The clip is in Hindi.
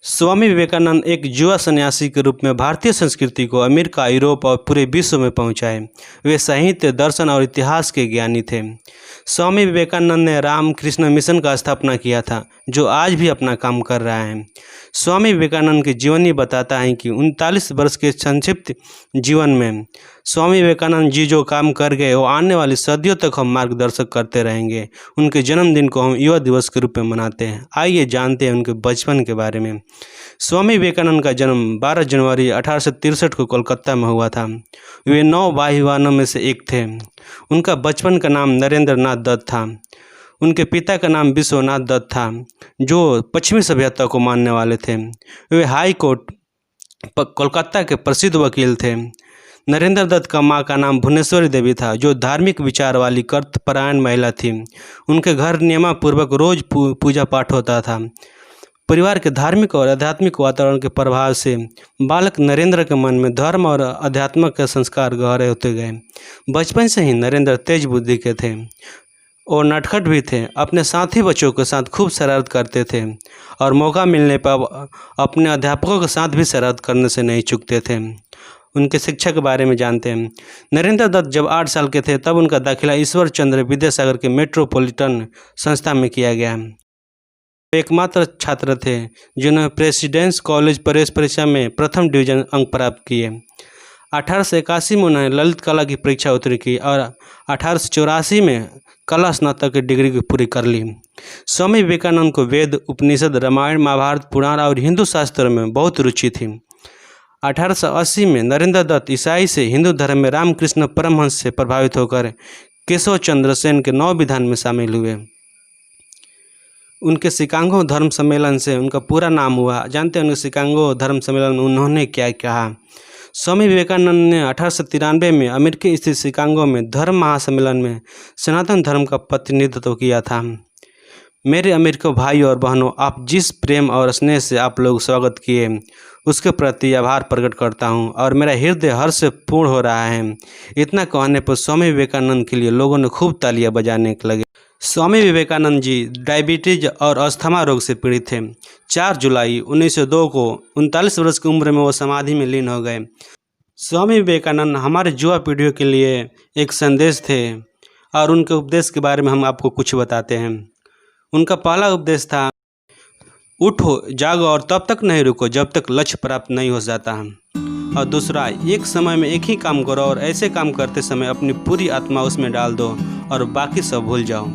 स्वामी विवेकानंद एक युवा सन्यासी के रूप में भारतीय संस्कृति को अमेरिका, यूरोप और पूरे विश्व में पहुंचाए। वे साहित्य, दर्शन और इतिहास के ज्ञानी थे। स्वामी विवेकानंद ने रामकृष्ण मिशन का स्थापना किया था, जो आज भी अपना काम कर रहा है। स्वामी विवेकानंद की जीवनी बताता है कि 39 वर्ष के संक्षिप्त जीवन में स्वामी विवेकानंद जी जो काम कर गए वो आने वाली सदियों तक हम मार्गदर्शक करते रहेंगे। उनके जन्मदिन को हम युवा दिवस के रूप में मनाते हैं। आइए जानते हैं उनके बचपन के बारे में। स्वामी विवेकानंद का जन्म 12 जनवरी 1863 को कोलकाता में हुआ था। वे 9 भाई बहनों में से एक थे। उनका बचपन का नाम नरेंद्र नाथ दत्त था। उनके पिता का नाम विश्वनाथ दत्त था, जो पश्चिमी सभ्यता को मानने वाले थे। वे हाई कोर्ट कोलकाता के प्रसिद्ध वकील थे। नरेंद्र दत्त का माँ का नाम भुवनेश्वरी देवी था, जो धार्मिक विचार वाली कर्तव्यपरायण महिला थी। उनके घर नियमपूर्वक रोज पूजा पाठ होता था। परिवार के धार्मिक और आध्यात्मिक वातावरण के प्रभाव से बालक नरेंद्र के मन में धर्म और अध्यात्म के संस्कार गहरे होते गए। बचपन से ही नरेंद्र तेज बुद्धि के थे और नटखट भी थे। अपने साथी बच्चों के साथ खूब शरारत करते थे और मौका मिलने पर अपने अध्यापकों के साथ भी शरारत करने से नहीं चूकते थे। उनके शिक्षा के बारे में जानते हैं। नरेंद्र दत्त जब 8 साल के थे तब उनका दाखिला ईश्वर चंद्र विद्यासागर के मेट्रोपॉलिटन संस्था में किया गया। वे एकमात्र छात्र थे जिन्होंने प्रेसिडेंस कॉलेज प्रवेश परीक्षा में प्रथम डिवीजन अंक प्राप्त किए। 1881 में उन्होंने ललित कला की परीक्षा उत्तीर्ण की और 1884 में कला स्नातक की डिग्री पूरी कर ली। स्वामी विवेकानंद को वेद, उपनिषद, रामायण, महाभारत, पुराण और हिंदू शास्त्रों में बहुत रुचि थी। 1880 में नरेंद्र दत्त ईसाई से हिंदू धर्म में रामकृष्ण परमहंस से प्रभावित होकर केशव चंद्र सेन के 9 विधान में शामिल हुए। उनके शिकागो धर्म सम्मेलन से उनका पूरा नाम हुआ। जानते हैं उनके शिकागो धर्म सम्मेलन में उन्होंने क्या कहा? स्वामी विवेकानंद ने 1893 में अमेरिका स्थित शिकागो में धर्म महासम्मेलन में सनातन धर्म का प्रतिनिधित्व किया था। मेरे अमेरिकी भाई और बहनों, आप जिस प्रेम और स्नेह से आप लोग स्वागत किए उसके प्रति आभार प्रकट करता हूं और मेरा हृदय हर्ष से पूर्ण हो रहा है। इतना कहने पर स्वामी विवेकानंद के लिए लोगों ने खूब तालियां बजाने लगे। स्वामी विवेकानंद जी डायबिटीज और अस्थमा रोग से पीड़ित थे। 4 जुलाई 1902 को 39 वर्ष की उम्र में वो समाधि में लीन हो गए। स्वामी विवेकानंद हमारे युवा पीढ़ियों के लिए एक संदेश थे और उनके उपदेश के बारे में हम आपको कुछ बताते हैं। उनका पहला उपदेश था, उठो, जागो और तब तक नहीं रुको जब तक लक्ष्य प्राप्त नहीं हो जाता। और दूसरा, एक समय में एक ही काम करो और ऐसे काम करते समय अपनी पूरी आत्मा उसमें डाल दो और बाकी सब भूल जाओ।